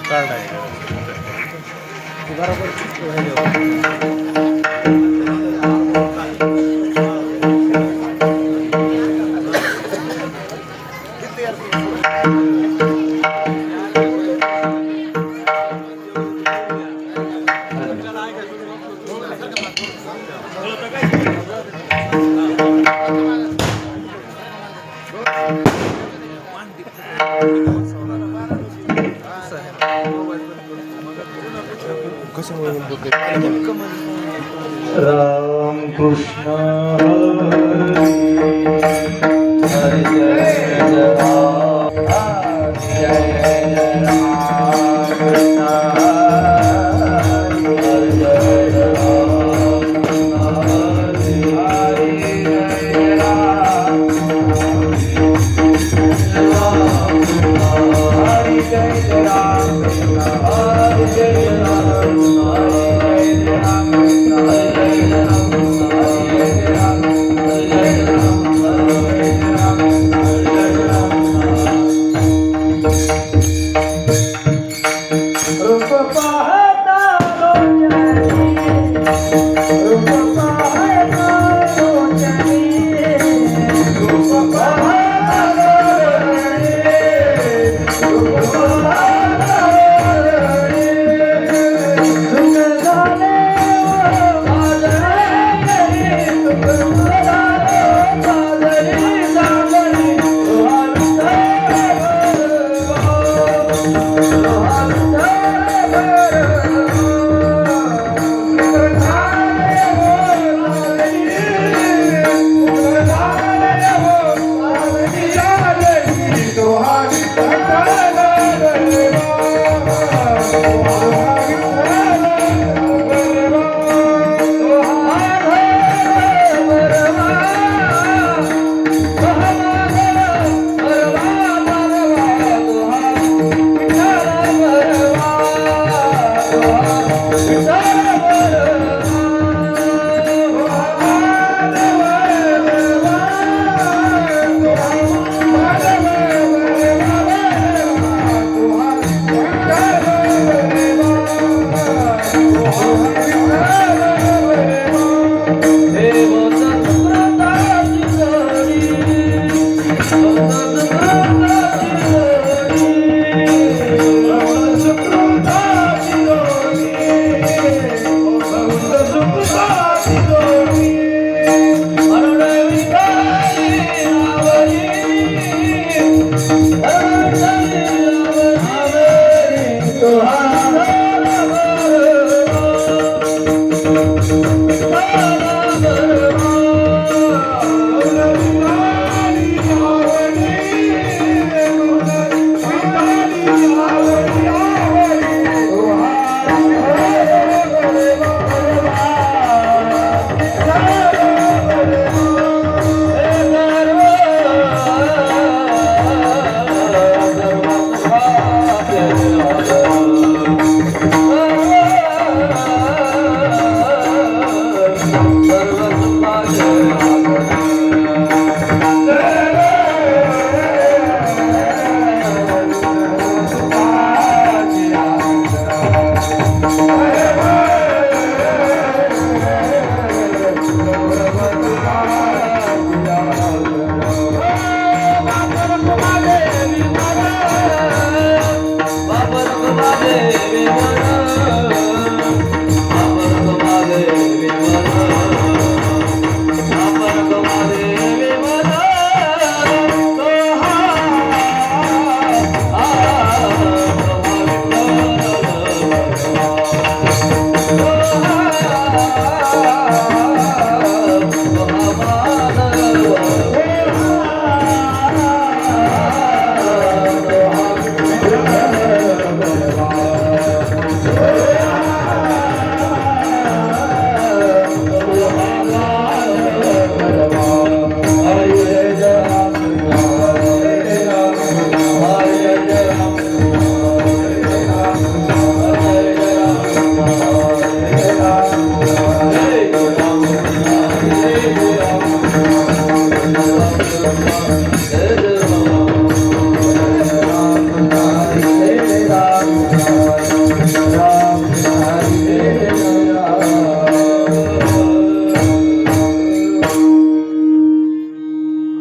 Card आहे कशामुळे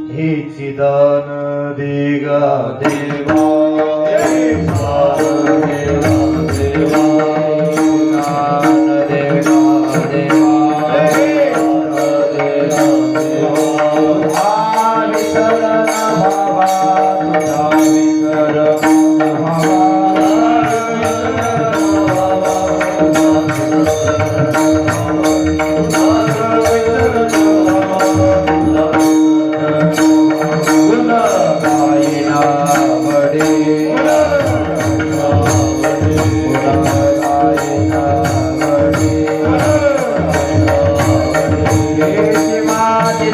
हे चिदान देगा देवा देवा देवा ज्ञान देगा देवा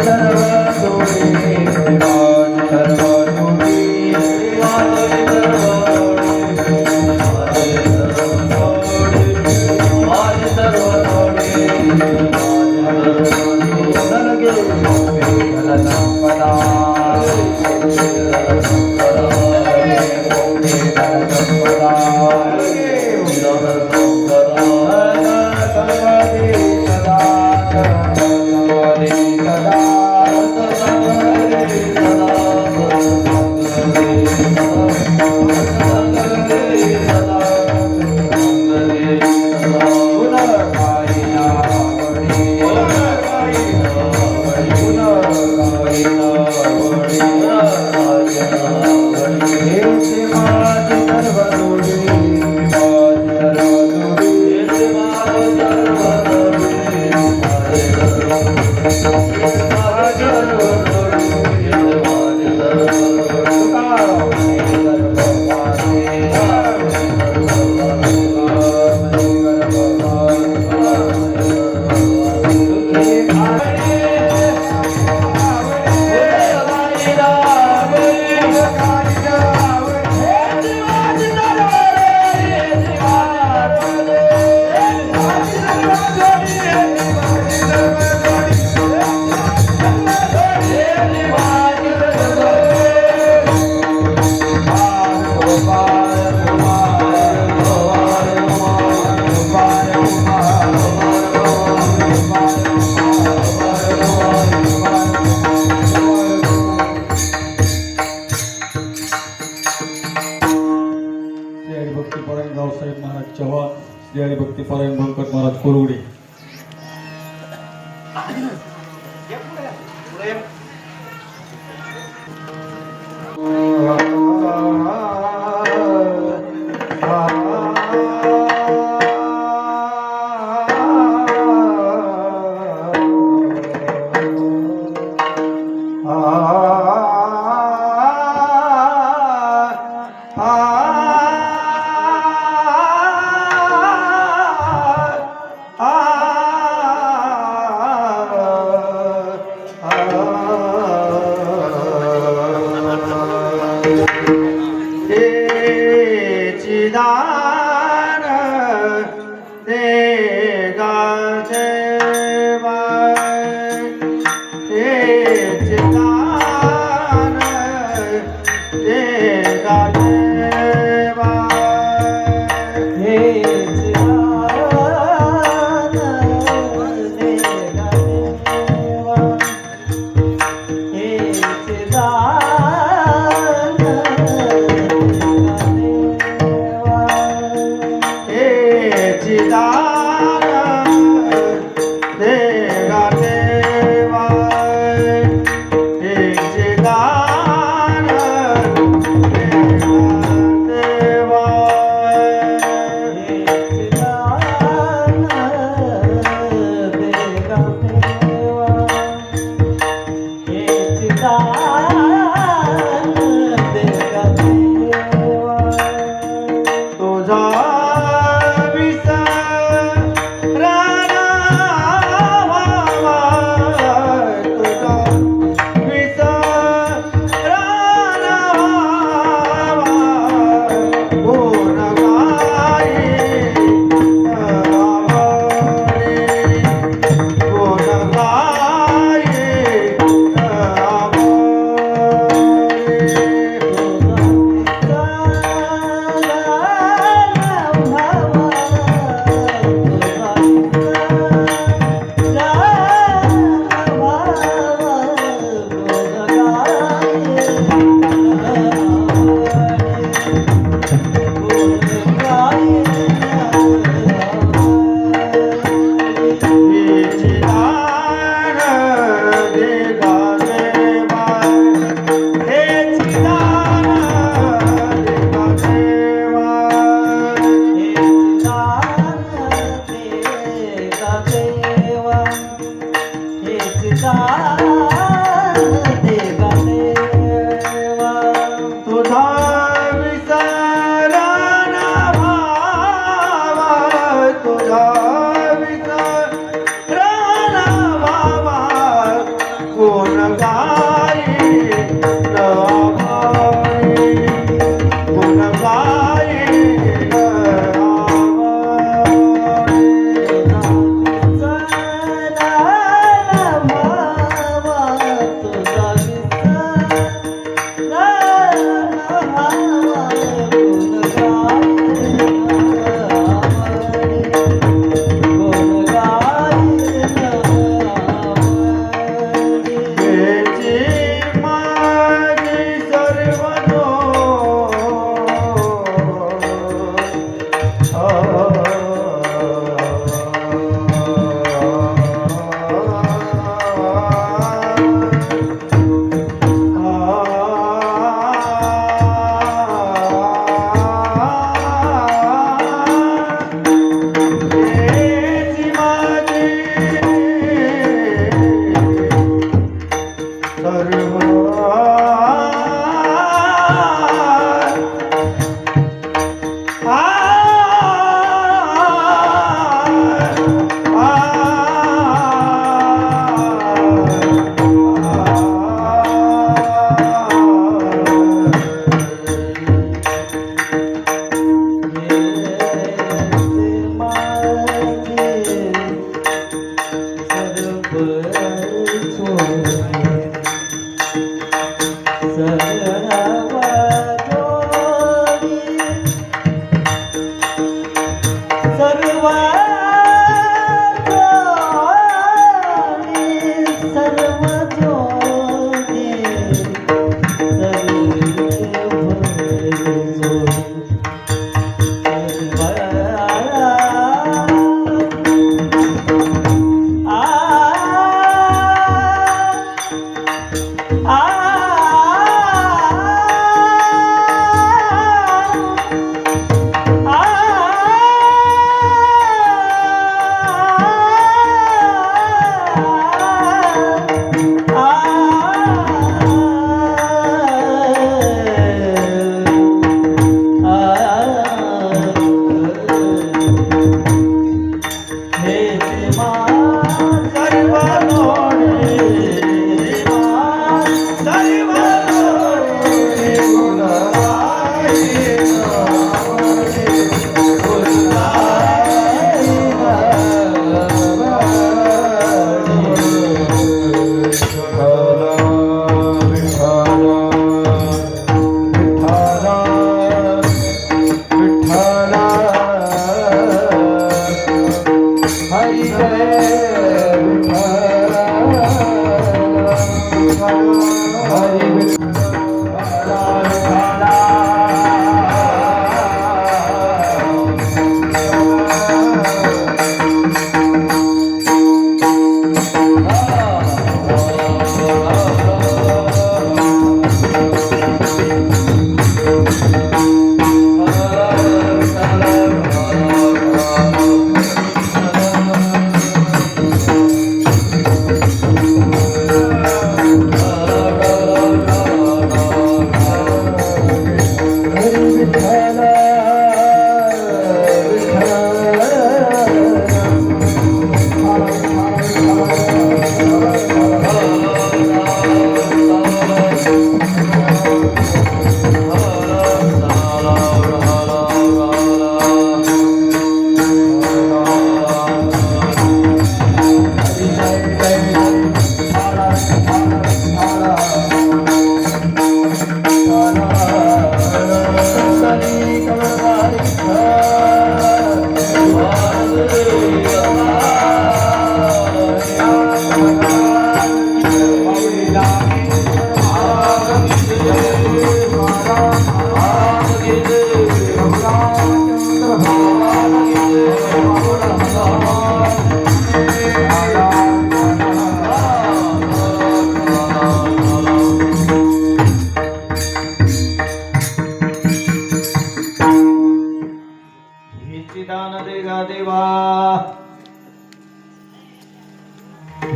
विसरण भावा तुझा विसरण भक्तिपरायण बंकट महाराज कोरवडे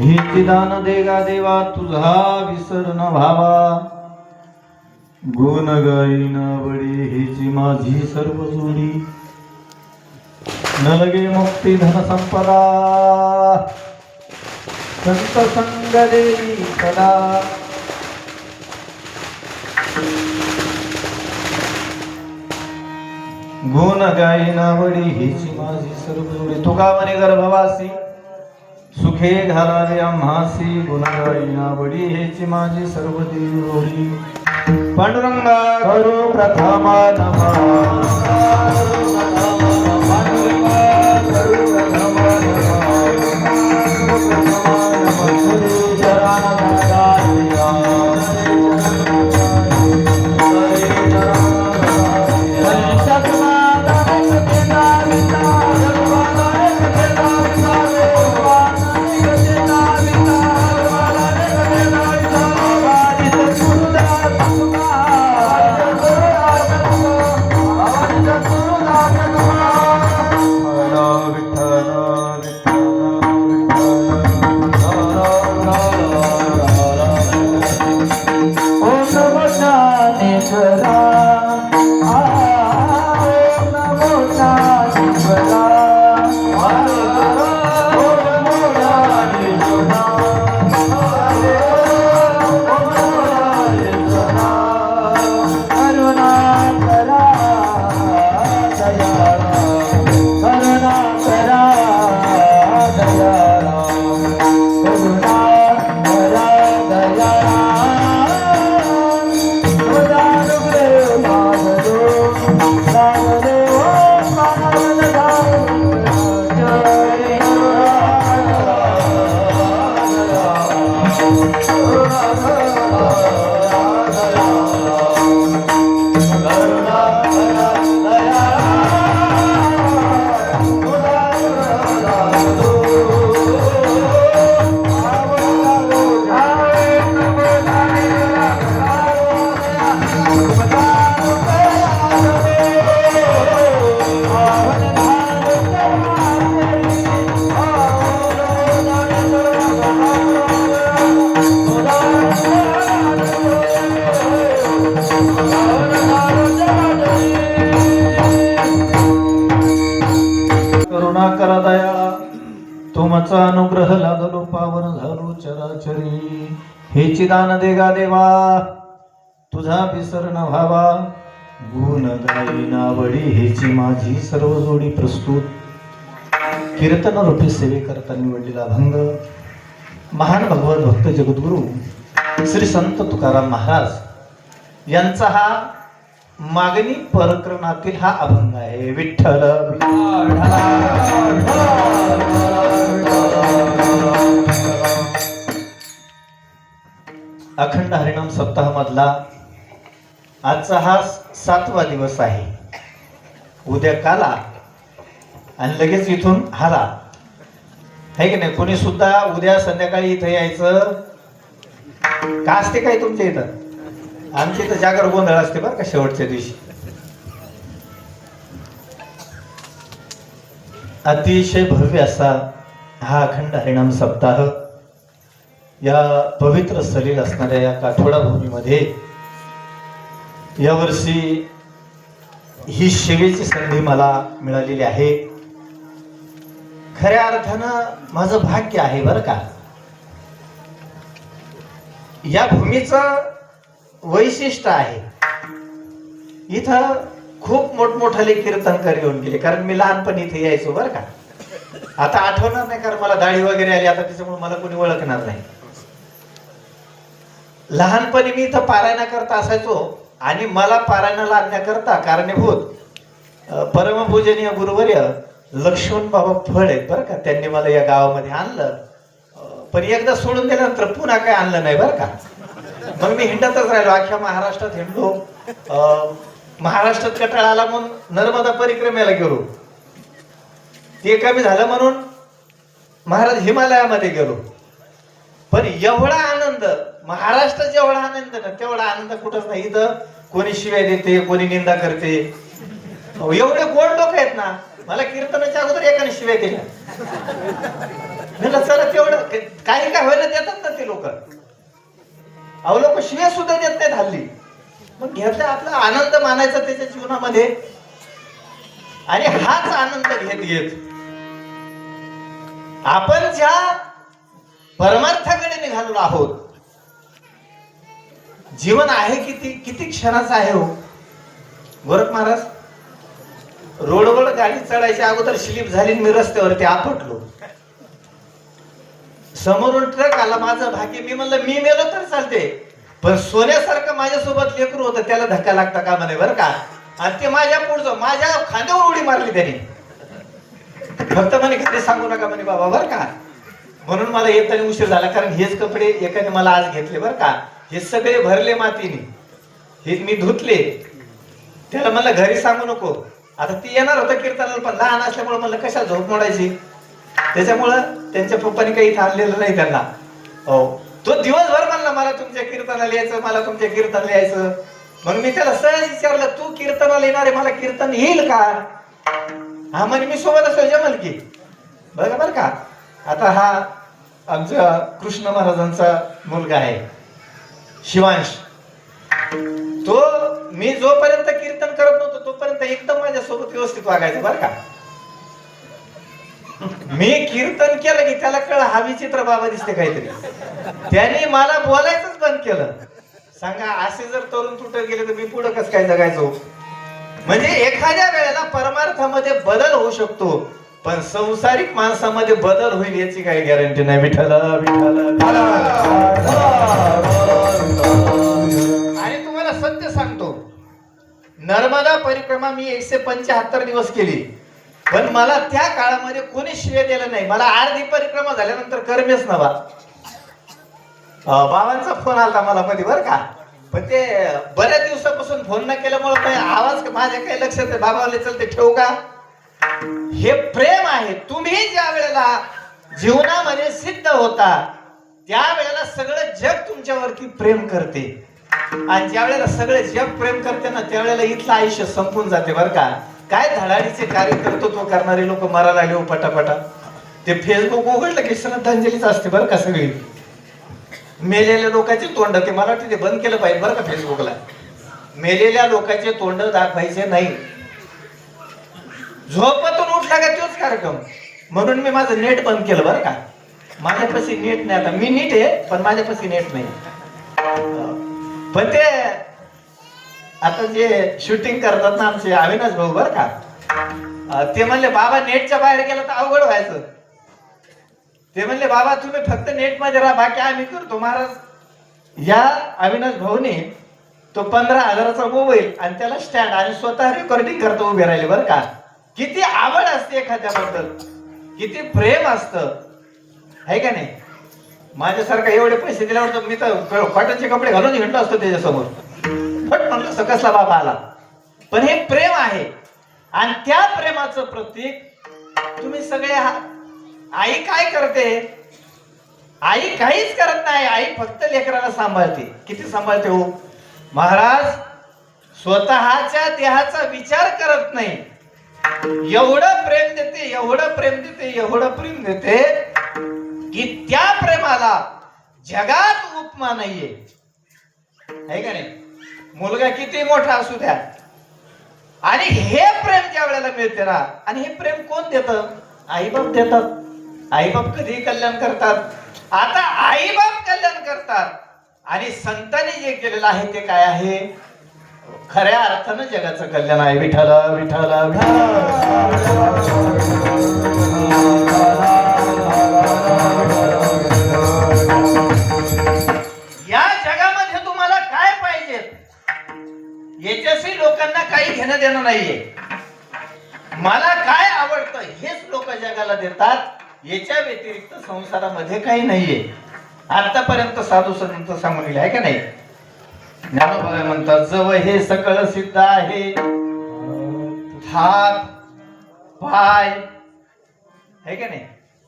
हेची दान देगा देवा तुझा विसर न भावा गुण गाईन बळी हेची माझी सर्व जोडी न लगे मुक्ती धन संपदा संत संग देई सदा गुण गायना वडी हीची माझी सर्व जोडी. तुका म्हणे गर्भवासी सुखे घालावे आम्हासी. गुण गायना वडी हीची माझी सर्व जोडी. पांडुरंगा करू प्रथम करा दयाळा. तुमचा अनुग्रह लागलो पावन झालो चराचरी. हेची दान देगा देवा तुझा विसर न व्हावा. गुण गायना वडी हेची माझी सर्व जोडी. प्रस्तुत कीर्तन रूपी सेवे करता निवडलेला अभंग महान भगवत भक्त जगद्गुरु श्री संत तुकाराम महाराज यांचा हा मागणी प्रकरणातील हा अभंग आहे. विठ्ठल अखंड हरिनाम सप्ताह मधला आजचा हा 7वा दिवस आहे. उद्या काला आणि लगेच इथून हाला आहे की नाही. कोणी सुद्धा उद्या संध्याकाळी इथं यायचं का असते काय तुमच्या इथं? आमच्या इथं जागर गोंधळ असते बरं का शेवटच्या दिवशी. अतिशय भव्य असा हा अखंड हरिनाम सप्ताह या पवित्र सलील असणाऱ्या या काठोडा भूमीमध्ये यावर्षी ही सेवेची संधी मला मिळालेली आहे. खऱ्या अर्थानं माझं भाग्य आहे बरं का. या भूमीचं वैशिष्ट्य आहे. इथं खूप मोठमोठाले कीर्तनकार येऊन गेले. कारण मी लहानपणी इथे यायचो बरं का. आता आठवणार नाही कारण मला दाढी वगैरे आली आता, त्याच्यामुळे मला कोणी ओळखणार नाही. लहानपणी मी इथं पारायणाकरता असायचो आणि मला पारायणाला आणण्याकरता कारणीभूत परमपूजनीय गुरुवर्य लक्ष्मण बाबा फळ आहेत बरं का. त्यांनी मला या गावामध्ये आणलं. पण एकदा सोडून दिल्यानंतर पुन्हा काय आणलं नाही बरं का. मग मी हिंडतच राहिलो. अख्ख्या महाराष्ट्रात हिंडलो. महाराष्ट्रात कटाळा आला म्हणून नर्मदा परिक्रमेला गेलो. ते कमी झालं म्हणून महाराज हिमालयामध्ये गेलो. पण एवढा आनंद महाराष्ट्रात जेवढा आनंद ना तेवढा आनंद कुठंच नाही. इथं कोणी शिव्या देते, कोणी निंदा करते. एवढे गोड लोक आहेत ना. मला कीर्तनाच्या अगोदर एकाने शिव्या केल्या. चला तेवढं काही काय व्हायला देतात ना ते लोक. अहो लोक शिव्या सुद्धा देत नाहीत हल्ली. मग घेतला आपला आनंद मानायचा त्याच्या जीवनामध्ये. आणि हाच आनंद घेत घेत आपण ज्या परमार्थाकडे निघालो आहोत. जीवन आहे किती क्षणाचं आहे हो गोरख महाराज. रोडवर गाडी चढायच्या अगोदर स्लिप झाली आणि मी रस्त्यावरती आपटलो. समोरून ट्रक आला, माझं भाग्य. मी म्हणलं मी मेलो तर चालते, पण सोन्यासारखं माझ्यासोबत लेकरू होतं, त्याला धक्का लागता का म्हणे बरं का. आणि ते माझ्या पुढचं माझ्या खांद्यावर उडी मारली त्याने. फक्त म्हणे कधी सांगू नका म्हणे बाबा बरं का. म्हणून मला येताना उशीर झाला, कारण हेच कपडे एकाने मला आज घेतले बरं का. हे सगळे भरले मातीने, हे मी धुतले. त्याला म्हणलं घरी सांगू नको. आता ती येणार होतं कीर्तनाला, पण लहान असल्यामुळे म्हणलं कशा झोप मोडायची. त्याच्यामुळं त्यांच्या पप्पानी काही थांबलेलं नाही त्यांना. हो, तो दिवसभर म्हणला मला तुमच्या कीर्तनाला यायचं, मला तुमच्या कीर्तनाला यायचं. मग मी त्याला सहज विचारलं, तू कीर्तनाला येणार आहे, मला कीर्तन येईल का. हा म्हणे मी सोबत असतो जमल की. बघा बरं का. आता हा आमच्या कृष्ण महाराजांचा मुलगा आहे शिवांश. तो मी जोपर्यंत कीर्तन करत नव्हतो तोपर्यंत एकदम माझ्यासोबत व्यवस्थित वागायचं बरं का. मी कीर्तन केलं की त्याला कळ हा विचित्र बाबा दिसते काहीतरी. त्याने मला बोलायचंच बंद केलं. सांगा असे जर तरुण तुटत गेले तर मी पुढे कसं काय जगायचो. म्हणजे एखाद्या वेळेला परमार्थामध्ये बदल होऊ शकतो, पण संसारिक माणसामध्ये बदल होईल याची काही गॅरंटी नाही. विठ्ठल विठ्ठल. आणि तुम्हाला सत्य सांगतो, नर्मदा परिक्रमा मी 175 दिवस केली, पण मला त्या काळामध्ये कोणी श्रेय दिलं नाही. मला अर्धी परिक्रमा झाल्यानंतर करमेच नवा. बाबांचा फोन आला मला मध्ये बरं का, पण ते बऱ्याच दिवसापासून फोन न केल्यामुळे काही आवाज माझ्या काही लक्षात नाही. बाबाले चलते ठेवू का. हे प्रेम आहे. तुम्ही ज्या वेळेला जीवनामध्ये सिद्ध होता त्यावेळेला सगळं जग तुमच्यावरती प्रेम करते, आणि ज्या वेळेला सगळे जग प्रेम करते ना त्यावेळेला इथलं आयुष्य संपून जाते बरं का. काय धडाडीचे कार्य कर्तृत्व करणारे लोक मरायला आले पटापटा. ते फेसबुक उघडलं की श्रद्धांजलीच असते बरं का. सगळी मेलेल्या लोकांची तोंड, ते मला वाटतं ते बंद केलं पाहिजे बरं का. फेसबुकला मेलेल्या लोकांचे तोंड दाखवायचे नाही. झोपातून उठला का तोच कार्यक्रम. म्हणून मी माझं नेट बंद केलं बरं का. माझ्यापाशी नेट नाही. आता मी नीट आहे पण माझ्यापाशी नेट नाही. पण ते आता जे शूटिंग करतात ना आमचे अविनाश भाऊ बरं का, ते म्हणले बाबा नेटच्या बाहेर गेला तर अवघड व्हायचं. ते म्हणले बाबा तुम्ही फक्त नेट मध्ये राहा, बाकी आम्ही करतो. महाराज या अविनाश भाऊने तो 15,000चा मोबाईल आणि त्याला स्टँड आणि स्वतः रेकॉर्डिंग करतो उभे राहिले बरं का. किती आवड असते एखाद्याबद्दल, किती प्रेम असतं आहे का नाही. माझ्यासारखा एवढे पैसे दिल्यावर तर मी तर कॉटनचे कपडे घालून हिंडलो असतो त्याच्यासमोर. पण म्हणलं कसला बाबा आला. पण हे प्रेम आहे, आणि त्या प्रेमाचं प्रतीक तुम्ही सगळे आहात. आई काय करते. आई काहीच करत नाही. आई फक्त लेकराला सांभाळते. किती सांभाळते हो महाराज. स्वतःच्या देहाचा विचार करत नाही. एवढं प्रेम देते, एवढं प्रेम देते, एवढं प्रेम देते की त्या प्रेमाला जगात उपमा नाहीये आहे का नाही. मुलगा किती मोठा असू द्या, आणि हे प्रेम ज्या वेळेला मिळते ना, आणि हे प्रेम कोण देतं. आईबाप देतात. आईबाप कधी कल्याण करतात. आता आईबाप कल्याण करतात, आणि संतांनी जे केलेलं आहे ते काय आहे. खऱ्या अर्थानं जगाचं कल्याण आहे. विठ्ठल विठ्ठल. या जगामध्ये तुम्हाला काय पाहिजे याच्याशी लोकांना काही घेणं देणं नाहीये. मला काय आवडतं हेच लोक जगाला देतात. याच्या व्यतिरिक्त संसारामध्ये काही नाहीये. आतापर्यंत साधू संत सांगून गेले आहे का नाही. ज्ञानोबा म्हणतात जव हे सकळ सिद्ध आहे, हात पाय आहे का नाही.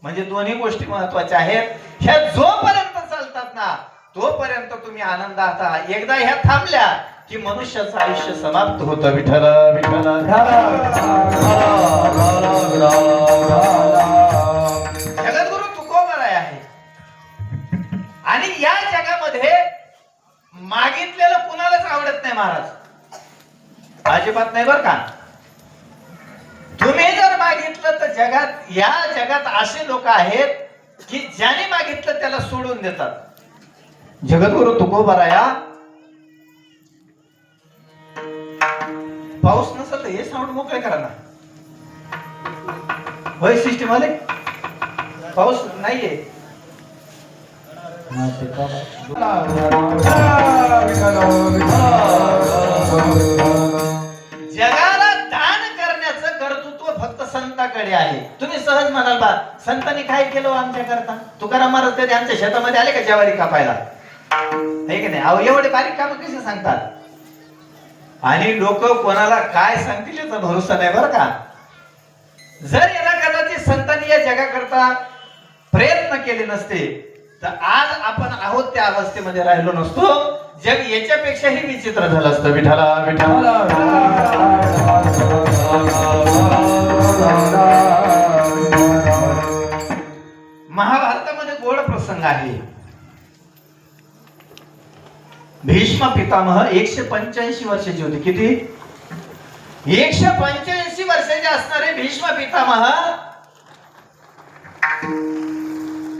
म्हणजे दोन्ही गोष्टी महत्वाच्या आहेत. ह्या जोपर्यंत चालतात ना तोपर्यंत तुम्ही आनंदात आहात. एकदा ह्या थांबल्या की मनुष्याचं आयुष्य समाप्त होतं. विठ्ठल विठ्ठल. जगद्गुरु तुकोबाराय आहे, आणि या जगामध्ये मागितलेलं कुणालाच आवडत नाही महाराज. अजिबात नाही बर का. तुम्ही जर मागितलं तर जगात या जगात असे लोक आहेत की ज्याने मागितलं त्याला सोडून देतात. जगद्गुरु तुकोबाराया पाऊस नसेल तर हे साऊंड मोकळे करा ना. होय सिस्टीम आले पाऊस नाहीये. हा, ते का बा? जगाला दान करण्याचं कर्तृत्व फक्त संतांकडे आहे. तुम्ही सहज म्हणाल बा संतांनी काय केलं आमच्या करता? तुकाराम महाराज कधी आमच्या शेतामध्ये आले का ज्वारी कापायला? हे की नाही? अहो एवढे बारीक काम कसे सांगतात? आणि लोक कोणाला काय सांगतील याचा भरोसा नाही बरं का. जर याला कदाचित संतांनी या जगाकरता प्रयत्न केले नसते तर आज आपण आहोत त्या अवस्थेमध्ये राहिलो नसतो. जग याच्यापेक्षाही विचित्र झालं असतं. विठाला विठाला महाभारतामध्ये गोड प्रसंग आहे. भीष्म पितामह 185 वर्षाचे होते. किती? 185 वर्षाचे असणारे भीष्म पितामह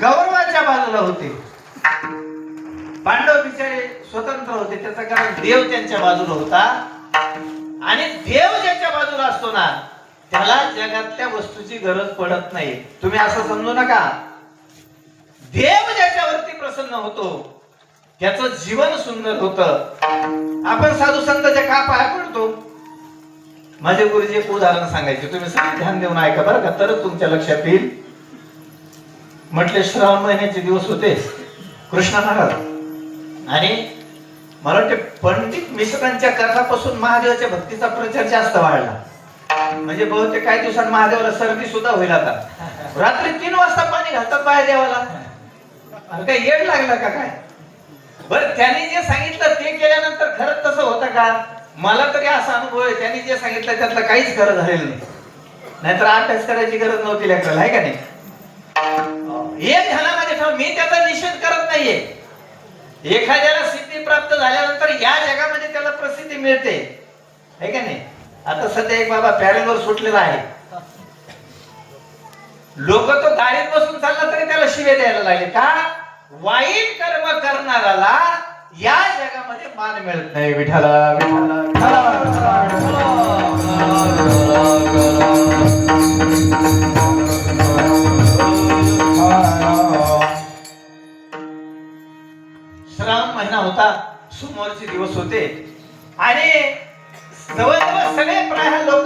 कौरवाच्या बाजूला होते. पांडव बिचारे स्वतंत्र होते. त्याचं कारण देव त्यांच्या बाजूला होता. आणि देव ज्याच्या बाजूला असतो ना त्याला जगातल्या वस्तूची गरज पडत नाही. तुम्ही असं समजू नका. देव ज्याच्यावरती प्रसन्न होतो त्याचं जीवन सुंदर होतं. आपण साधू संतांच्या का पाया पडतो? माझे गुरुजी एक उदाहरण सांगायचे, तुम्ही सगळे ध्यान देऊन ऐका बरं का, तरच तुमच्या लक्षात येईल. म्हटले श्रावण महिन्याचे दिवस होते. कृष्ण महाराज आणि मला वाटते पंडित मिश्रांच्या कथापासून महादेवाच्या भक्तीचा प्रचार जास्त वाढला. म्हणजे बहुतेक काही दिवसांत महादेवाला सर्दी सुद्धा होईल. आता रात्री 3 वाजता पाणी घालतात बाहेर देवाला. अरे काय येड लागला का काय? बरं त्यांनी जे सांगितलं ते केल्यानंतर खरंच तसं होतं का? मला तरी असा अनुभव आहे त्यांनी जे सांगितलं त्यातलं काहीच गरज झालेलं नाही. नाहीतर अभ्यास करायची गरज नव्हती लेकराला, आहे का नाही? एक ध्यानामध्ये ठेव, मी त्याचा निषेध करत नाहीये. एखाद्याला सिद्धी प्राप्त झाल्यानंतर या जगामध्ये त्याला प्रसिद्धी मिळते, आहे का नाही? आता सध्या एक बाबा पॅरेलवर सुटलेला आहे. लोक तो गाडीत बसून चालला तरी त्याला शिवे द्यायला लागले. का? वाईट कर्म करणाऱ्याला या जगामध्ये मान मिळत नाही. विठाला विठाला श्रावण महिना होता. सोमवारचे दिवस होते आणि जवळजवळ सगळे प्राय लोक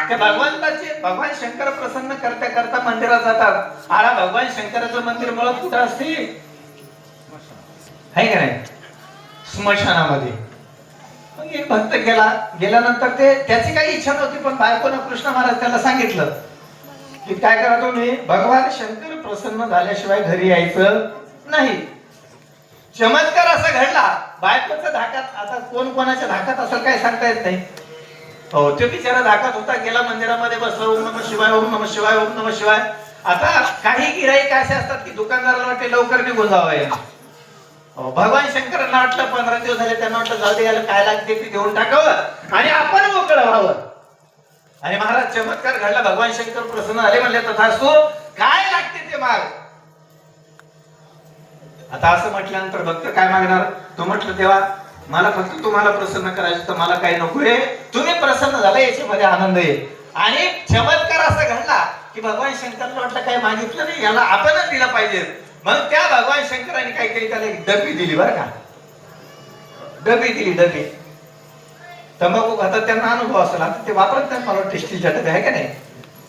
त्या भगवान शंकर प्रसन्न करता करता मंदिरात जातात. आला भगवान शंकराचं मंदिर मुळात कुठं असते? आहे का नाही? स्मशानामध्ये. मग एक भक्त गेल्यानंतर त्याची काही इच्छा नव्हती, पण बायकोनं कृष्ण महाराज त्याला सांगितलं की काय करा तुम्ही, भगवान शंकर प्रसन्न झाल्याशिवाय घरी यायचं नाही. चमत्कार असा घडला. बायकोचा धाकात, आता कोण कोणाच्या धाकात असेल काय सांगता येत नाही. हो, तो बिचारा धाकात होता. गेला मंदिरामध्ये बसला. ओम नमः शिवाय, ओम नमः शिवाय, ओम नमः शिवाय. आता काही गिराईक असे असतात की दुकानदाराला वाटते लवकर निघून जावं. भगवान शंकरांना वाटलं 15 दिवस झाले, त्यांना वाटलं जाऊ दे, याला काय लागते ते देऊन टाकावं आणि आपण मोकळं व्हावं. आणि महाराज चमत्कार घडला. भगवान शंकर प्रसन्न झाले. म्हणले तथास्तु, काय लागते ते माग. आता असं म्हटल्यानंतर भक्त काय मागणार? तो म्हटलं तेव्हा मला फक्त तुम्हाला प्रसन्न करायचं, तर मला काही नकोय. तुम्ही प्रसन्न झाला याच्यामध्ये आनंद आहे. आणि चमत्कार असा घडला की भगवान शंकरांना वाटलं काय मागितलं नाही, याला आपणच दिलं पाहिजे. मग त्या भगवान शंकरांनी काय केली? त्याला एक डबी दिली बरं का. डबी दिली, डबी. तंबाखू खातात त्यांना अनुभव असेल, आता ते वापरत नाही मला वाटतं स्टीलच्या डबे, आहे का नाही?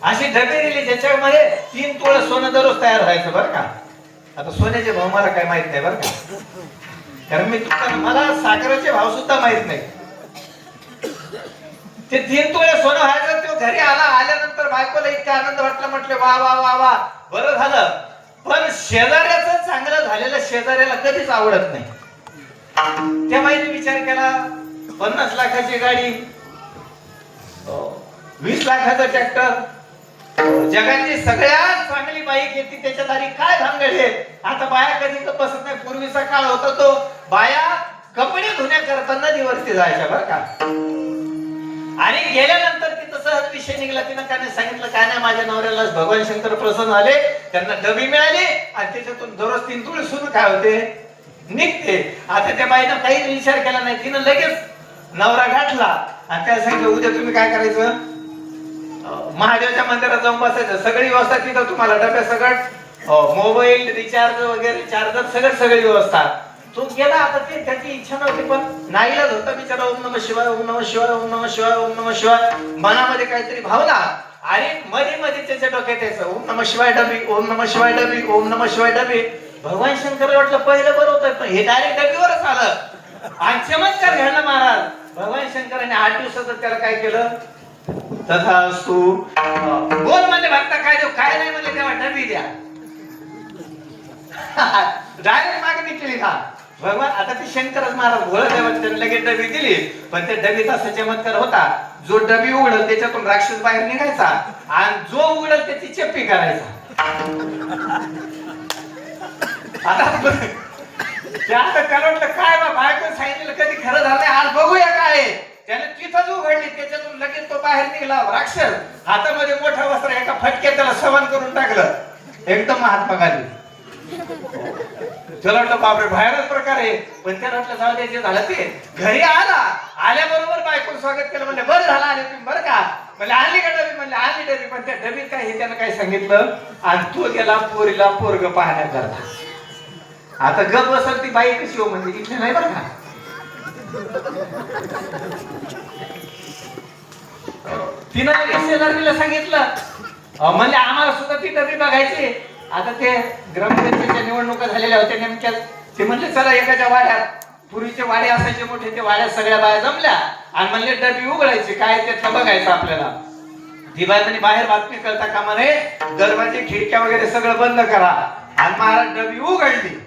अशी डबी दिली ज्याच्यामध्ये 3 तोळे सोनं दररोज तयार व्हायचं बरं का. आता सोन्याचे भाव मला काय माहित नाही बरं का, कारण मला साखरेचे भाव सुद्धा माहित नाही. ते 3 तोळे सोनं व्हायचं. तो घरी आल्यानंतर बायकोला इतका आनंद वाटला. म्हटले वा वा वा वा, बरं झालं. पण शेजाऱ्याचं चांगलं झालेलं शेजाऱ्याला कधीच आवडत नाही. त्या बाईने विचार केला, 50 लाखाची गाडी, 20 लाखाचा ट्रॅक्टर, जगाची सगळ्यात चांगली बाईक येते त्याच्या दारी काय भानगडे. आता बाया कधी बसत नाही. पूर्वीचा काळ होता तो बाया कपडे धुण्याकरता नदीवरती जायच्या बरं का. आणि गेल्यानंतर तिथं सहज विषय निघाला. तिनं काय सांगितलं, काय नाही, माझ्या नवऱ्याला भगवान शंकर प्रसन्न झाले, त्यांना डबी मिळाली आणि त्याच्यातून दररोज 3 तोळे सोनं काय होते निघते. आता त्या बाईनं काही विचार केला नाही. तिनं लगेच नवरा गाठला आणि त्याला सांगितलं, उद्या तुम्ही काय करायचं, महादेवच्या मंदिरात जाऊन बसायचं, सगळी व्यवस्था तिथं तुम्हाला, डब्या सगळं, मोबाईल रिचार्ज वगैरे, चार्जर सगळी व्यवस्था. तो गेला, आता ते त्याची इच्छा नव्हती पण नाईलाज होता बिचारा. ओम नमः शिवाय, ओम नमः शिवाय, ओम नमः शिवाय, ओम नमः शिवाय मनामध्ये काहीतरी भावना, आणि मध्ये मध्ये त्याच्या डोक्यात यायचं ओम नमः शिवाय डबी, ओम नमः शिवाय डबी, ओम नमः शिवाय डबी. भगवान शंकर वाटलं पहिलं बरं होतं, पण हे डायरेक्ट डबीवरच आलं आणि चमत्कार घडला महाराज. भगवान शंकराने 8 दिवसात त्याला काय केलं, तथास्तु बोल म्हणजे भक्ता काय देऊ, काय नाही म्हणजे तेव्हा डबी द्या. डायरेक्ट मागणी केली का भगवान. आता ते शंकरच महाराज बोलत त्याने लगेच डबी दिली, पण त्या डबीत असा चमत्कार होता, जो डबी उघडल त्याच्यातून राक्षस बाहेर निघायचा आणि जो उघडल त्याची चप्पी करायचा. आता त्याला वाटलं काय बा, बायको सांगितलं कधी खरं झालं, आज बघूया काय. त्याने तिथंच उघडली, त्याच्यातून लगेच तो बाहेर निघाला राक्षस, हातामध्ये मोठा वस्त्र, एका फटक्यात त्याला सवन करून टाकलं, एकदम महात्मा गांधी. त्याला वाटलं बापरे बाहेरच प्रकार आहे, पण त्याला वाटलं जाऊ द्यायचे झालं. ते घरी आला, आल्याबरोबर बायकोचं स्वागत केलं, म्हणजे बरं झालं आले तुम्ही बरं का, म्हणजे आणली का डबी, म्हणजे आणली डबी. पण त्या डबीत काय हे त्यानं काय सांगितलं, आणि तो गेला पोरीला पोरग पाहण्याकरता. आता गप बसल ती बाई कशी हो, म्हणजे इथले नाही बरं का. तिनं शेजारीला सांगितलं, म्हणजे आम्हाला सुद्धा ती डबी बघायची. आता ते ग्रामपंचायतीच्या निवडणुका झालेल्या होत्या नेमक्याच, ते म्हणले चला एकाच्या वाड्यात, पूर्वीचे वाडे असायचे मोठे, ते वाड्यात सगळ्या बाया जमल्या आणि म्हणले डबी उघडायची, काय त्यातलं बघायचं आपल्याला. ती बाई म्हणे बाहेर बातमी कळता कामा नये, दरवाजे खिडक्या वगैरे सगळं बंद करा. आणि महाराज डबी उघडली.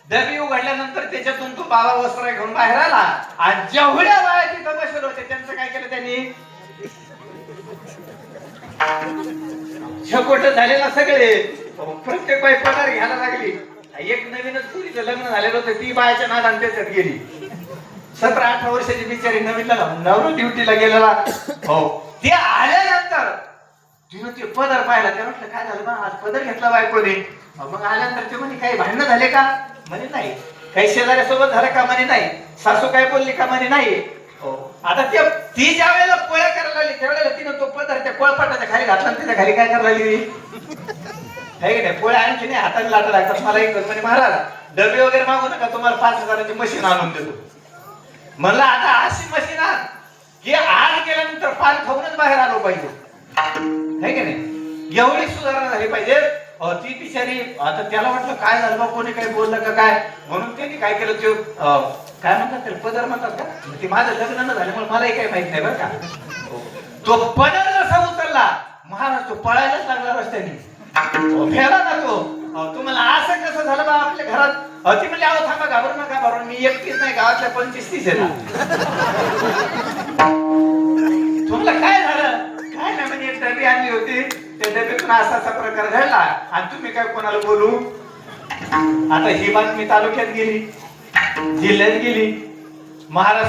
डबी उघडल्यानंतर त्याच्यातून तो बाबा वस्त्र घेऊन बाहेर आला, आणि जेवढ्या बाया तिथं बसले होते त्यांचं काय केलं त्यांनी, झकोट झालेला सगळे, प्रत्येक बाई पगार घ्यायला लागली. एक नवीनच पुरीचं लग्न झालेलं होतं, ती बायाच्या नादान त्याच्यात गेली. 17-18 वर्षाची बिचारी नवीन नवरा ड्युटीला गेलेला. हो, ते आल्यानंतर तिनं ते पदर पाहिला, त्या म्हटलं काय झालं बा, आज पदर घेतला बायकोने. मग आल्यानंतर ते म्हणे काही भांडणं झाले का, म्हणे नाही. काही शेजाऱ्यासोबत झालं का, म्हणे नाही. सासू काय बोलली का, म्हणे नाही. आता ती ज्या वेळेला पोळ्या करायला लागली त्यावेळेला तिनं तो पदर त्या कोळपाटाच्या खाली घातला, आणि त्याच्या खाली काय करायला लागली, आहे की नाही, पोळ्या आणखी नाही हाताने लाटा लागतात. मला एक म्हणे महाराज डबे वगैरे मागू नका, तुम्हाला 5,000ची मशीन आणून देतो. म्हणलं आता अशी मशीन आण की आज गेल्यानंतर पान खाऊनच बाहेर आलो पाहिजे, आहे की नाही, एवढी सुधारणा झाली पाहिजे. ती बिचारी, आता त्याला वाटलं काय झालं बा, कोणी काही बोललं का काय, म्हणून त्यांनी काय केलं, ते काय म्हणतात त्याला, पदर म्हणतात का, ते माझं लग्न न झाल्यामुळे मलाही काही माहित नाही बरं का. तो पदर जसा उचलला महाराज, तो पळायलाच लागला रस्त्याने, फेला ना तो. तुम्हाला असं कसं झालं बा आपल्या घरात, ती म्हणजे अहो थांबा, घाबरू नका, घाबरून मी एकटीच नाही, गावातल्या 25-30 आहे ना. तुम्हाला काय झालं, काय नाही, म्हणजे एक डबी आणली होती, त्या डबीतून असा प्रकार घडला, आणि तुम्ही काय कोणाला बोलू. आता ही बातमी तालुक्यात गेली, जिल्ह्यात गेली,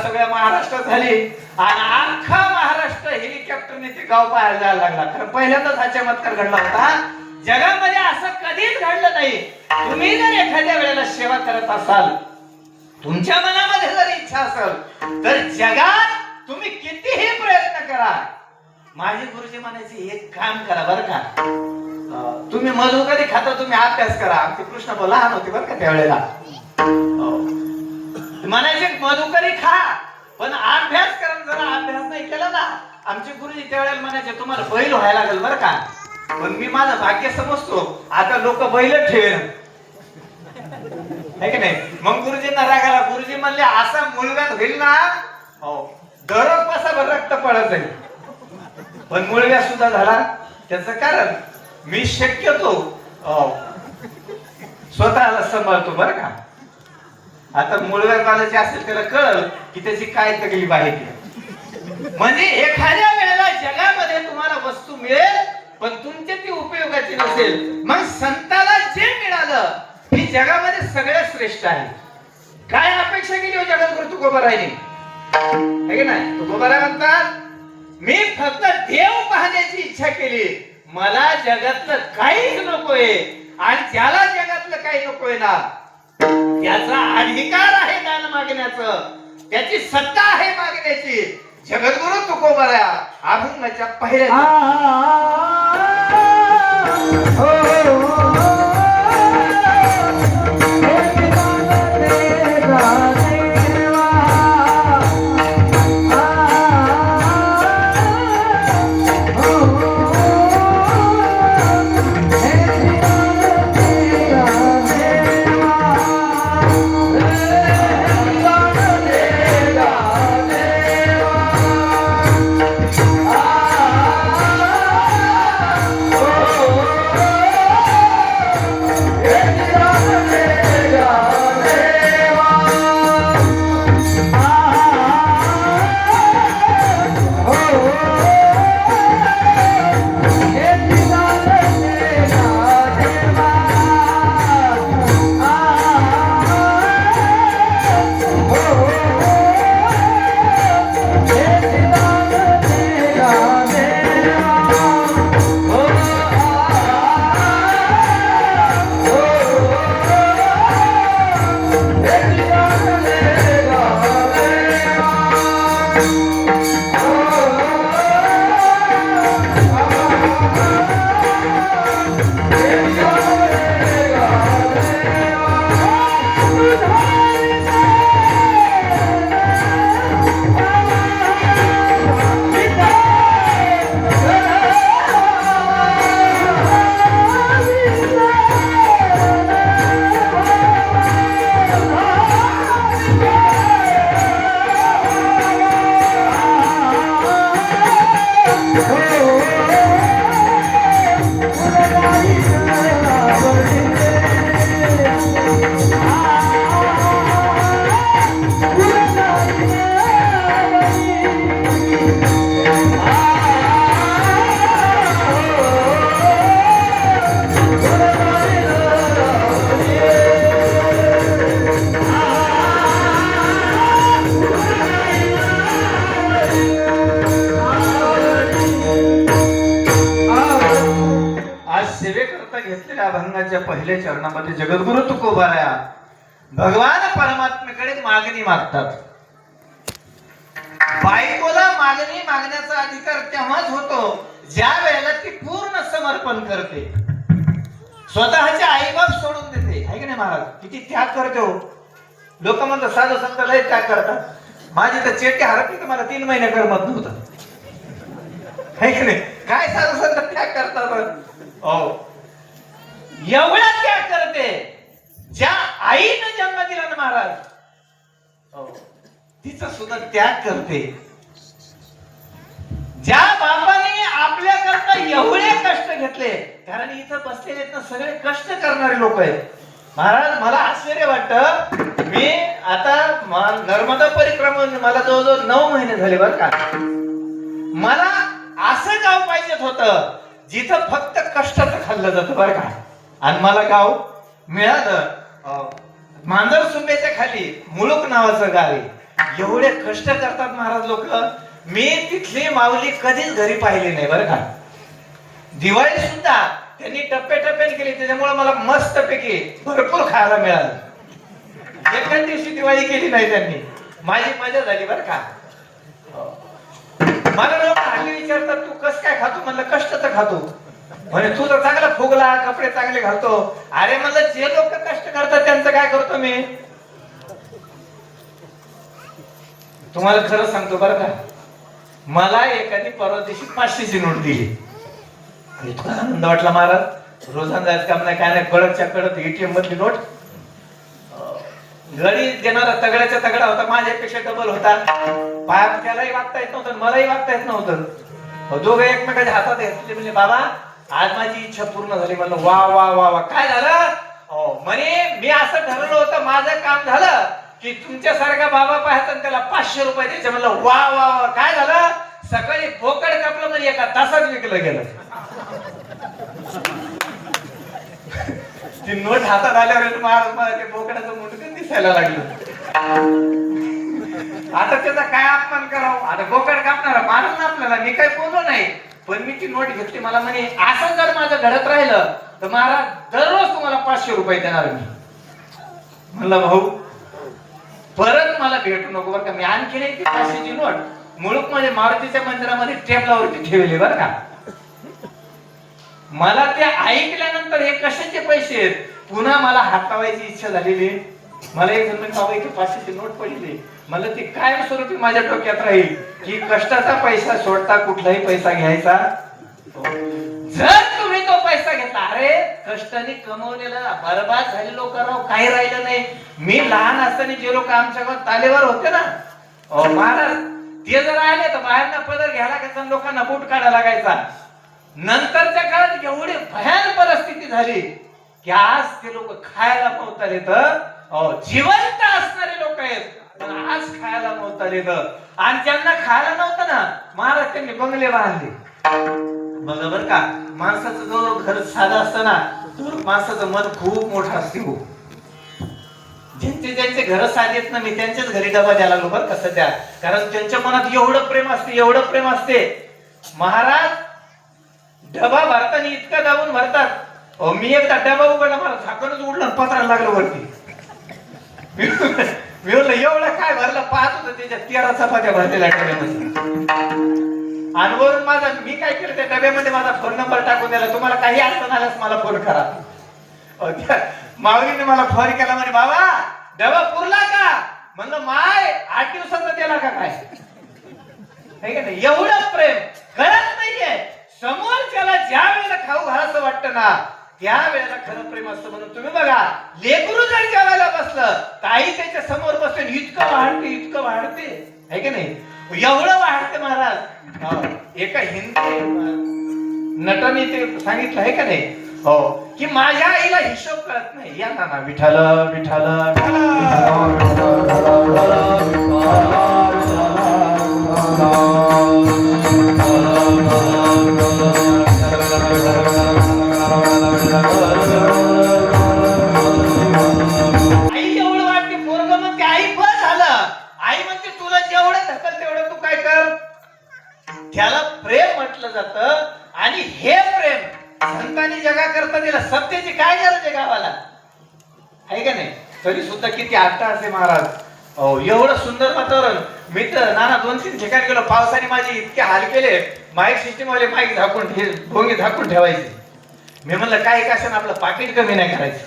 सगळ्या महाराष्ट्रात झाली, आणि अख्खा महाराष्ट्र हेलिकॉप्टरने ते गाव पाहायला जायला लागला. कारण पहिल्यांदाच हा चमत्कार घडला होता. जगामध्ये असं कधीच घडलं नाही. तुम्ही जर एखाद्या वेळेला सेवा करत असाल, तुमच्या मनामध्ये जर इच्छा असेल, तर जगात तुम्ही कितीही प्रयत्न करा. माझे गुरुजी म्हणायचे एक काम करा बरं का, तुम्ही मधु कधी खाता, तुम्ही अभ्यास करा. आमचे कृष्ण लहान होते बरं का त्यावेळेला, म्हणायचे मधुकरी खा पण अभ्यास करा. जरा अभ्यास नाही केला ना, आमचे गुरुजी त्यावेळेला म्हणायचे तुम्हाला बैल व्हायला लागेल बरं का. पण मी माझं भाग्य समजतो, आता लोक बैल ठेवेल, आहे की नाही. मग गुरुजींना राग आला. गुरुजी म्हणले असा मुलगा होईल ना, दररोज पासाभर रक्त पडत जाईल. पण मुलगा सुद्धा झाला. त्याचं कारण मी शक्यतो स्वतःला सांभाळतो बरं का. आता मुलगा बाळाचे असेल त्याला कळलं की त्याची काय तकलीफ आहे ती. म्हणजे एखाद्या वेळेला जगामध्ये तुम्हाला वस्तू मिळेल पण तुमच्या ती उपयोगाची नसेल, मग संताला जे मिळालं हे जगामध्ये सगळ्यात श्रेष्ठ आहे. काय अपेक्षा केली हो जगात तुकोबारायने, आहे की नाही. तुकोबाराय म्हणतात मी फक्त देव पाहण्याची इच्छा केली, मला जगातलं काहीच नकोय. आणि ज्याला जगातलं काही नकोय ना, त्याचा अधिकार आहे दान मागण्याचं, त्याची सत्ता आहे मागण्याची. जगद्गुरु तुकोबऱ्या अभंगाच्या पहिल्या घेतलेल्या अभंगाच्या पहिल्या चरणामध्ये जगद्गुरु तुकोबाऱ्या भगवान परमात्मेकडे मागणी मागतात. बायकोला मागणी मागण्याचा अधिकार तेव्हाच होतो ज्या वेळेला ती पूर्ण समर्पण करते, स्वतःचे आईबाप सोडून देते. आहे की नाही महाराज? किती त्याग करते हो. लोक म्हणतात साधू संत लय त्याग करतात. माझी तर चेटी हरपली तर मला 3 महिने करमत नव्हतं. आहे की नाही? काय साधू संत त्याग करतात. हो, एवढा त्याग करते ज्या आईनं जन्म दिला ना महाराज, तिचा सुद्धा त्याग करते. ज्या बापाने आपल्याकरता एवढे कष्ट घेतले, कारण इथं बसलेले ना सगळे कष्ट करणारे लोक आहेत महाराज. मला आश्चर्य वाटत, मी आता नर्मदा परिक्रमा मला जवळजवळ 9 महिने झाले बरं का. मला असं गाव पाहिजेत होतं जिथं फक्त कष्टाचं खाल्लं जातं बरं का. आणि मला गाव मिळालं. मांजरसुंबेच्या खाली मुळूक नावाचं गाव आहे. एवढे कष्ट करतात महाराज लोक. मी तिथली माऊली कधीच घरी पाहिली नाही बरं का. दिवाळी सुद्धा त्यांनी टप्प्याटप्प्याने केली, त्याच्यामुळे मला मस्त पैकी भरपूर खायला मिळालं. एका दिवशी दिवाळी केली नाही त्यांनी, माझी मजा झाली बरं का. मला लोक हल्ली विचारतात तू कस काय खातो, म्हणलं कष्ट तर खातो. म्हणे तू तर चांगला फुगला, कपडे चांगले घालतो. अरे म्हणलं जे लोक कष्ट करतात त्यांचं काय करतो मी. तुम्हाला खरं सांगतो बरं का, मला एखादी परवा दिवशी 500ची नोट दिली. इतका आनंद वाटला महाराज. रोजान जायचं काम नाही, काय नाही, कडकच्या कडक एटीएम मधली नोट. गडी देणारा तगड्याच्या तगडा होता, माझ्यापेक्षा डबल होता. पाया त्यालाही वागता येत नव्हतं, मलाही वागता येत नव्हतं. दोघे एकमेकाच्या हातात घेतले. म्हणजे बाबा आज माझी इच्छा पूर्ण झाली. म्हणलं वा वा वा वा. काय झालं? म्हणे मी असं ठरवलं होतं, माझं काम झालं की तुमच्यासारखा बाबा पाहायचा त्याला 500 रुपये द्यायचे. म्हणलं वा वा वा. काय झालं? सकाळी बोकड कापलं म्हणजे एका तासात विकलं गेलं. ती नोट हातात आल्यावर मला ते बोकडाचं मुंडकं दिसायला लागलं. आता त्याचा काय अपमान करावं. आता बोकड कापणारा माणूस ना आपल्याला, मी काय बोललो नाही. पण मी ती नोट घेतली. मला म्हणे असं जर माझं घडत राहिलं तर महाराज दररोज तुम्हाला 500 रुपये देणार मी. म्हणलं भाऊ परत मला भेटू नको बरं का. मी आणखी नाही ती 500ची नोट. मुळूक मध्ये मारुतीच्या मंदिरामध्ये टेबलावरती ठेवली बरं का. मला ते ऐकल्यानंतर हे कशाचे पैसे आहेत पुन्हा मला हात लावायची इच्छा झालेली. मला एक जण बाबा इथे 500ची नोट पडली. मला ती कायमस्वरूपी माझ्या डोक्यात राहील की कष्टाचा पैसा सोडता कुठलाही पैसा घ्यायचा. जर तुम्ही तो पैसा घेतला, अरे कष्टाने कमवलेला बरबाद झालेलो कराव काही राहिलं नाही. मी लहान असताना जे लोक आमच्या गावात तालेवर होते ना महाराज, ते जर आले तर बाहेरना पदर घ्यायला लागायचा, लोकांना बूट काढायला लागायचा. नंतरच्या काळात एवढी भयान परिस्थिती झाली की आज ते लोक खायला नव्हता तर जिवंत असणारे लोक आहेत, पण आज खायला नव्हता येत. आणि ज्यांना खायला नव्हतं ना महाराज त्यांनी बंगले बांधले. बघा बर का, माणसाचं जो घर साधं असतं ना तर माणसाचं मन खूप मोठं असते. हो, ज्यांचे घर साधेत ना मी त्यांच्याच घरी डबा द्यायला लागलो बरं का सध्या, कारण त्यांच्या मनात एवढं प्रेम असते, एवढं प्रेम असते. महाराज डबा भरताना इतका दाबून भरतात. मी एकदा डबा उघडला, मला झाकणच उडलं, पत्राला लागलं वरती. मी म्हणलं एवढं काय भरलं, पाहत होतं त्याच्या 13 चपात्या भरलेल्या डब्यामध्ये. आणि वरून माझा मी काय केलं त्या डब्यामध्ये माझा फोन नंबर टाकून दिला, तुम्हाला काही अडचण आल्यास मला फोन करा. माऊलीने मला फोन केला, म्हणे बाबा डबा पुरला का? म्हणलं माय 8 दिवसाचा दिला का काय? नाही एवढं प्रेम कळत नाहीये. समोरच्याला ज्या वेळेला खाऊ घालायचं वाटतं ना त्या वेळेला खरं प्रेम असतं. म्हणून तुम्ही बघा, लेकरू जर जेवायला बसलं ताई त्याच्या समोर बसते, इतकं वाढते इतकं वाढते, आहे की नाही? एवढं वाढते महाराज. एका हिंदी नटाने ते सांगितलं आहे का नाही, हो, की माझ्या आईला हिशोब कळत नाही. या ना विठाल विठाल आई एवढं वाटते. पोरग म्हणते आई बस झालं. आई म्हणते तुला जेवढं ढकल तेवढं तू काय कर. त्याला प्रेम म्हटलं जातं. आणि हे प्रेम संतांनी जगा करता दिलं. सत्तेची काय गरज आहे गावाला, आहे का नाही? तरी सुद्धा किती आट्टा असे महाराज. एवढं सुंदर वातावरण. मी तर नाना 2-3 ठिकाणी गेलो, पावसाने माझे इतके हाल केले. माईक सिस्टीम वाले माईक झाकून भोंगे झाकून ठेवायचे. मी म्हणलं काय का असेल आपलं पाकिट कमी नाही करायचं.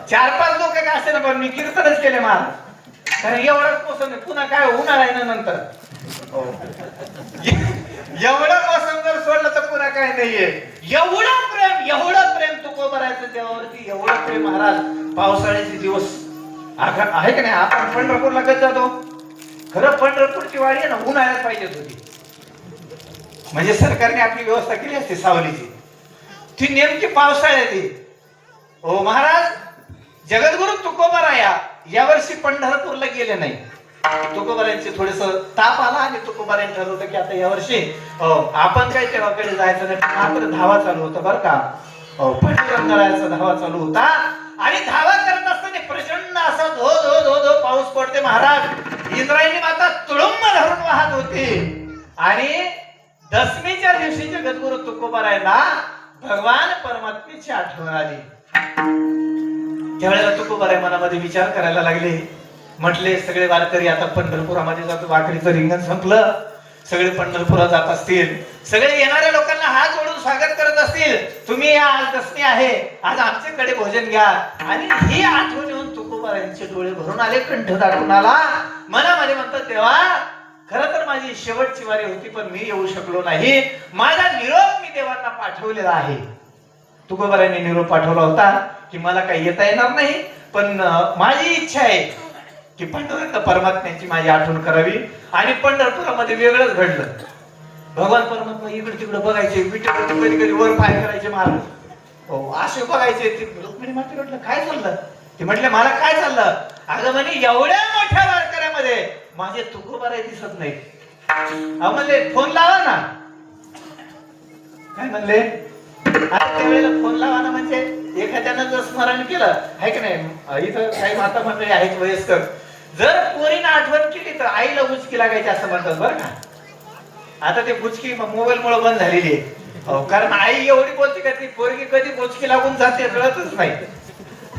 4-5 लोक काय असे ना, पण मी कीर्तनच केले महाराज. कारण एवढाच मोसम नाही, पुन्हा काय उन्हाळा आहे ना नंतर. एवढं मोसम जर सोडलं तर पुन्हा काय नाहीये. एवढं प्रेम तुकोबरायचं देवावरती, एवढं प्रेम महाराज. पावसाळ्याचे दिवस आहे का नाही, आपण पंढरपूरला कधी जातो. खरं पंढरपूरची वाडी आहे ना उन्हाळ्यात पाहिजेच होती. म्हणजे सरकारने आपली व्यवस्था केली असते सावलीची, ती नेमकी पावसाळ्यात. हो महाराज, जगद्गुरु तुकोबाराया यावर्षी पंढरपूरला गेले नाही. तुकोबारायांचे थोडेस ताप आला आणि तुकोबारायांनी ठरवलं की आता यावर्षी आपण काही तेव्हाकडे जायचं नाही. मात्र धावा चालू होता बरं का, पांडुरंगाचा धावा चालू होता. आणि धावा करत असताना प्रचंड असा धो धो धो धो पाऊस पडते महाराज. इंद्रायणी माता तुडुंब धरून वाहत होती. आणि दशमीच्या दिवशी जगद्गुरु तुकोबारायांना भगवान परमात्म्याची आठवण आली. त्यावेळेला तुकोबाराय मनामध्ये विचार करायला लागले. म्हटले सगळे वारकरी आता पंढरपुरामध्ये जातो, वाकडीचं रिंगण संपलं, सगळे पंढरपुरात जात असतील, सगळे येणाऱ्या लोकांना हात जोडून स्वागत करत असतील. तुम्ही या, आज दसमी आहे, आज आमच्याकडे भोजन घ्या. आणि ही आठवण येऊन तुकोबारायांचे डोळे भरून आले, कंठ दाटून आला. मनामध्ये म्हणतात देवा खरं तर माझी शेवटची वारी होती, पण मी येऊ शकलो नाही. माझा निरोप मी देवांना पाठवलेला आहे. तुकोबारायांनी निरोप पाठवला होता की मला काही येता येणार नाही, पण माझी इच्छा आहे की पंढरपूर परमात्म्याची माझी आठवण करावी. आणि पंढरपुरामध्ये वेगळंच घडलं. भगवान परमात्मा इकडे तिकडे बघायचे, कधी कधी वर पाय करायचे महाराज. हो असे बघायचे. रुक्मिणी माते म्हटलं काय चाललं? ते म्हटले मला काय चाललं? अगं म्हणे एवढ्या मोठ्या वारकऱ्यामध्ये माझे तुकोबाराय दिसत नाही. म्हणले फोन लावा ना. काय म्हणले? आता त्यावेळेला फोन लावा ना म्हणजे एखाद्यानं जर स्मरण केलं आहे की नाही. इथं काही माता मंडळी आहेत वयस्कर, जर पोरीनं आठवण केली तर आईला बुचकी लागायची असं म्हणतात बरं का. आता ते बुचकी मोबाईल मुळे बंद झालेली आहे. कारण आई एवढी बोलते का ती पोरगी कधी बुचकी लागून जाते कळतच नाही.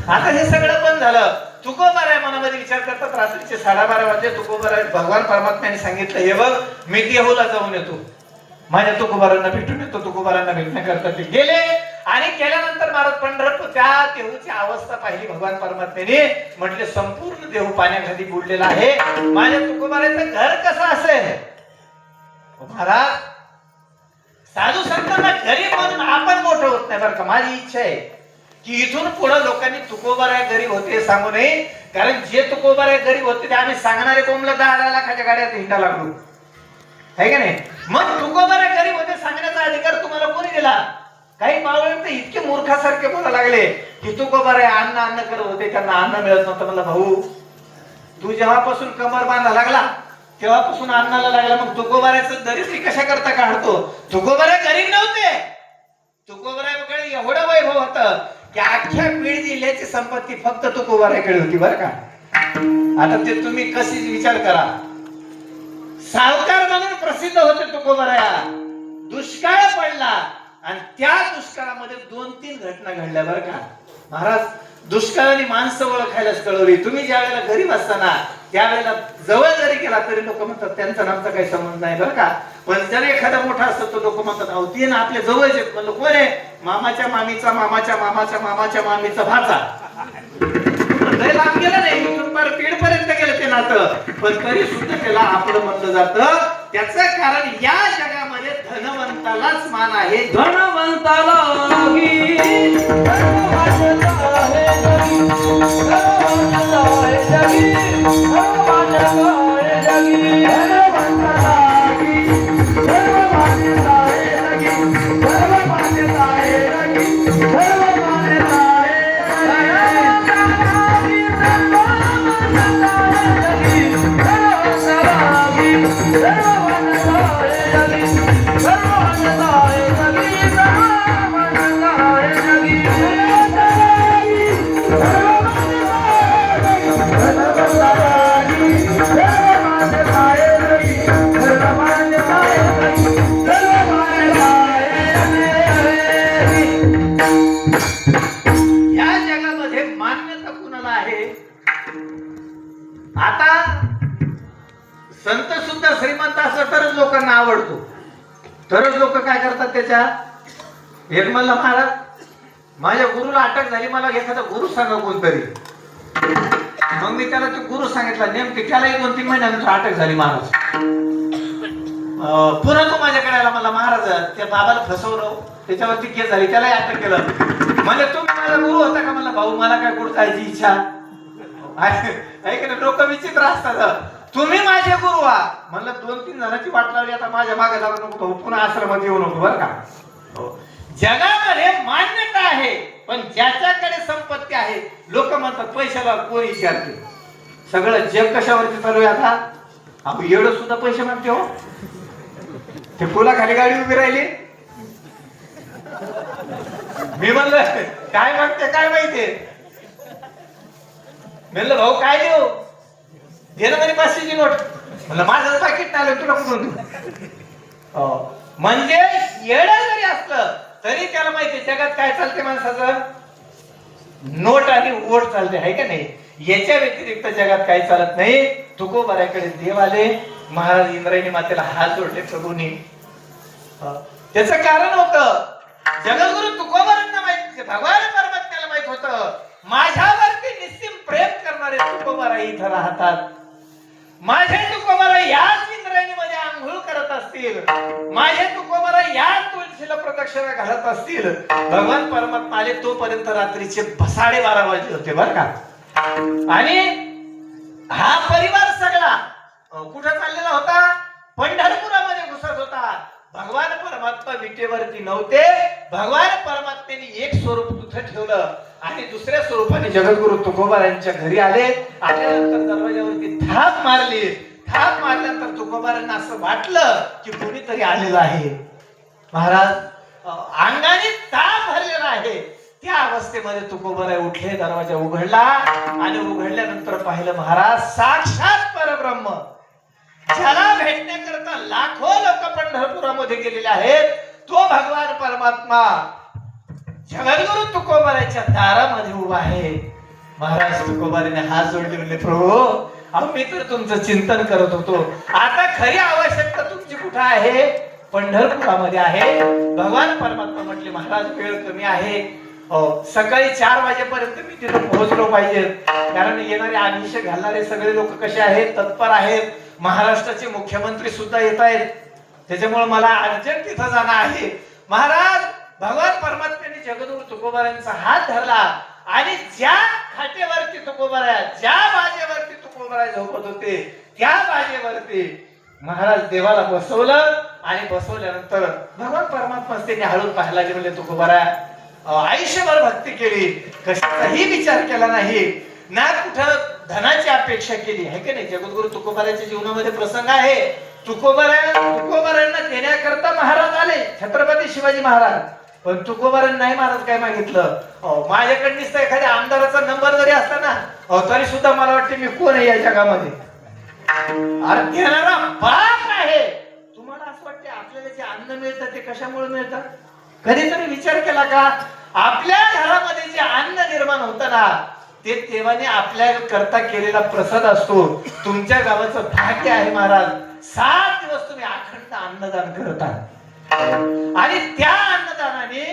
आता हे सगळं बंद झालं. तुकोबाराय मनामध्ये विचार करतात, रात्रीचे 12:30 वाजले, तुकोबाराय भगवान परमात्म्याने सांगितलं, हे बघ मी देहूला जाऊन येतो, माझ्या तुकोबारांना भेटून येतो. तुकोबारांना भेटण्याकरता ते गेले आणि गेल्यानंतर महाराज पंढरपूर त्या देहूची अवस्था पाहिली भगवान परमात्म्याने. म्हटले संपूर्ण देहू पाण्याखाली बुडलेला आहे, माझ्या तुकोबाराचं घर कसं असेल. महाराज साधू संतांना गरीब म्हणून आपण मोठं होत नाही बरं का. माझी इच्छा आहे की इथून पुढे लोकांनी तुकोबाराय गरीब होते सांगू नये, कारण जे तुकोबाराय गरीब होते ते आम्ही सांगणारे कोंबलं 10 लाखाच्या गाड्यात हिंडा लागलो आहे का नाही. मग तुकोबाराय गरीब होते सांगण्याचा अधिकार तुम्हाला कोणी दिला. काही मावळे तर इतके मूर्खासारखे बोलायला लागले की तुकोबाराय अन्न करत होते, त्यांना अन्न मिळत नव्हतं. म्हणलं भाऊ तू जेव्हापासून कमर बांधा लागला तेव्हापासून अन्नाला लागला, मग तुकोबारायचं दरिद्री कशा करता काढतो. तुकोबाराय गरीब नव्हते, तुकोबारायकडे एवढं वैभव होतं की अख्ख्या बीड जिल्ह्याची संपत्ती फक्त तुकोबारायकडे होती बरं का. आता ते तुम्ही कशी विचार करा. सावकार म्हणून प्रसिद्ध होते तुकोबाराया. दुष्काळ पडला आणि त्या दुष्काळामध्ये 2-3 घटना घडल्या बरं का. महाराज दुष्काळाने माणसं ओळखायलाच कळवली. तुम्ही ज्या वेळेला गरीब असताना त्यावेळेला जवळ जरी गेला तरी लोक म्हणतात त्यांचा नामचा काही संबंध नाही बरं का. पण जर एखादा मोठा असतो तो लोक म्हणतात अहो ते ना आपले जवळच आहेत. म्हणलं कोण आहे. मामाच्या मामीचा मामाच्या मामाच्या मामाच्या मामीचा भाचा. लय लांब गेलं नाही, इथून पार पेड पर्यंत गेलं ते नातं, पण तरी सुद्धा त्याला आपलं म्हणलं जातं. त्याचं कारण या जगामध्ये धनवंतालाच मान आहे. धनवंताला आता संत सुद्धा श्रीमंत असला तरच लोकांना आवडतो, तरच लोक काय करतात त्याच्या. एक म्हणलं महाराज माझ्या गुरुला अटक झाली, मला एखादा गुरु सांगा कोणतरी. मग मी त्याला ते गुरु सांगितला, नेमकी त्यालाही 2-3 महिन्यानंतर अटक झाली महाराज. पुन्हा तो माझ्याकडे आला, मला महाराज त्या बाबाला फसवलं, त्याच्यावरती केस झाली, त्यालाही अटक केलं. म्हणजे तुम्ही माझा गुरु होता का. मला भाऊ मला काय कुठं जायची इच्छा ऐक ना. लोक विचित्र असतात. तुम्ही माझे गुरु व्हा. म्हणलं 2-3 जणांची वाट लावली, आता माझ्या मागे लागू नको, पुन्हा आश्रमात येऊ नको बरं का. जगामध्ये मान्यता आहे, पण ज्याच्याकडे संपत्ती आहे लोक म्हणतात पैशाला कोण विचारते. सगळं जग कशावरती चालू आहे आता. आपण एवढं सुद्धा पैसे मागते हो. ते पुलाखाली गाडी उभी राहिली, मी म्हणलं काय मागते काय माहितीये. म्हणलं भाऊ काय देऊ. दे ना म्हणे 500ची नोट. म्हणलं माझं पाकिट नाही आलं तुला कुठून. म्हणजे येडा जरी असलं तरी त्याला माहिती जगात काय चालते माणसाचं. नोट आणि वोट चालते आहे का नाही. याच्या व्यतिरिक्त जगात काही चालत नाही. तुकोबारायकडे देव आले. महाराज इंद्रायणी मातेला हात जोडले प्रभूंनी. त्याचं कारण होतं जगद्गुरु तुकोबारांना माहित, भगवान परमात्म्याला माहित होतं माझ्यावरती निस्सीम प्रेम करणारे तुकोबाराय इथं राहतात. माझे तुकोबाराय याच इंद्रायणीमध्ये आंघोळ करत असतील, माझे तुकोबाराय याच तुळशीला प्रदक्षिणा घालत असतील. भगवान परमात्मा आले तोपर्यंत रात्रीचे 12:30 वाजले होते बरं का. आणि हा परिवार सगळा कुठं चाललेला होता. पंढरपुरामध्ये घुसत होता. भगवान परमात्मा विटेवरती नव्हते. भगवान परमात्म्याने एक स्वरूप तिथे ठेवलं आणि दुसऱ्या स्वरूपाने जगद्गुरु तुकोबारायांच्या घरी आले. आल्यानंतर दरवाजावरती थाप मारली. थाप मारल्यानंतर तुकोबारांना असं वाटलं की कोणीतरी आलेलं आहे. महाराज अंगाने ताप भरलेला आहे. त्या अवस्थेमध्ये तुकोबाराय उठले, दरवाजा उघडला आणि उघडल्यानंतर पाहिलं महाराज साक्षात परब्रह्म, ज्याला भेटण्याकरता लाखो लोक पंढरपुरामध्ये गेलेले आहेत, तो भगवान परमात्मा जगद्गुरु तुकोबारायच्या दारामध्ये उभा आहे. महाराज तुकोबाराने हात जोडले म्हणले प्रभू आम्ही तर तुमचं चिंतन करत होतो, आता खरी आवश्यकता तुमची कुठं आहे? पंढरपुरामध्ये आहे. भगवान परमात्मा म्हटले महाराज वेळ कमी आहे, सकाळी 4 वाजेपर्यंत मी तिथं पोहोचलो पाहिजे, कारण येणारे आमिष घालणारे सगळे लोक कसे आहेत? तत्पर आहेत. महाराष्ट्राचे मुख्यमंत्री सुद्धा येत आहेत, त्याच्यामुळे मला अर्जंट तिथं जाणं आहे. महाराज भगवान परमात्म्याने जगद्गुरु तुकोबारायांचा हात धरला आणि ज्या खाटेवरती तुकोबारा, ज्या बाजेवरती तुकोबारा झोपत होते त्या बाजेवरती महाराज देवाला बसवलं आणि बसवल्यानंतर भगवान परमात्मा त्यांनी हळून पाहायला लागले. म्हणजे तुकोबारा आयुष्यभर भक्ती केली, कशाचाही विचार केला नाही, ना कुठं धनाची अपेक्षा केली आहे की नाही. जगद्गुरु तुकोबाराच्या जीवनामध्ये प्रसंग आहे. तुकोबारांना देण्याकरता महाराज आले, छत्रपती शिवाजी महाराज. पण तुकोबारांना नाही महाराज काय मागितलं, माझ्याकडे नुसतं एखाद्या आमदाराचा नंबर जरी असला ना तरी सुद्धा मला वाटते मी कोण आहे या जगामध्ये. अरे देणारा बाप आहे. तुम्हाला असं वाटते आपल्याला जे अन्न मिळतं ते कशामुळे मिळतं? कधीतरी विचार केला का? आपल्या घरामध्ये जे अन्न निर्माण होतं ना ते देवाने आपल्या करता केलेला प्रसाद असतो. तुमच्या गावाचं भाग्य आहे महाराज, 7 दिवस तुम्ही अखंड अन्नदान करत आहात आणि त्या अन्नदानाने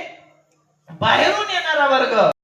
बाहेरून येणारा वर्ग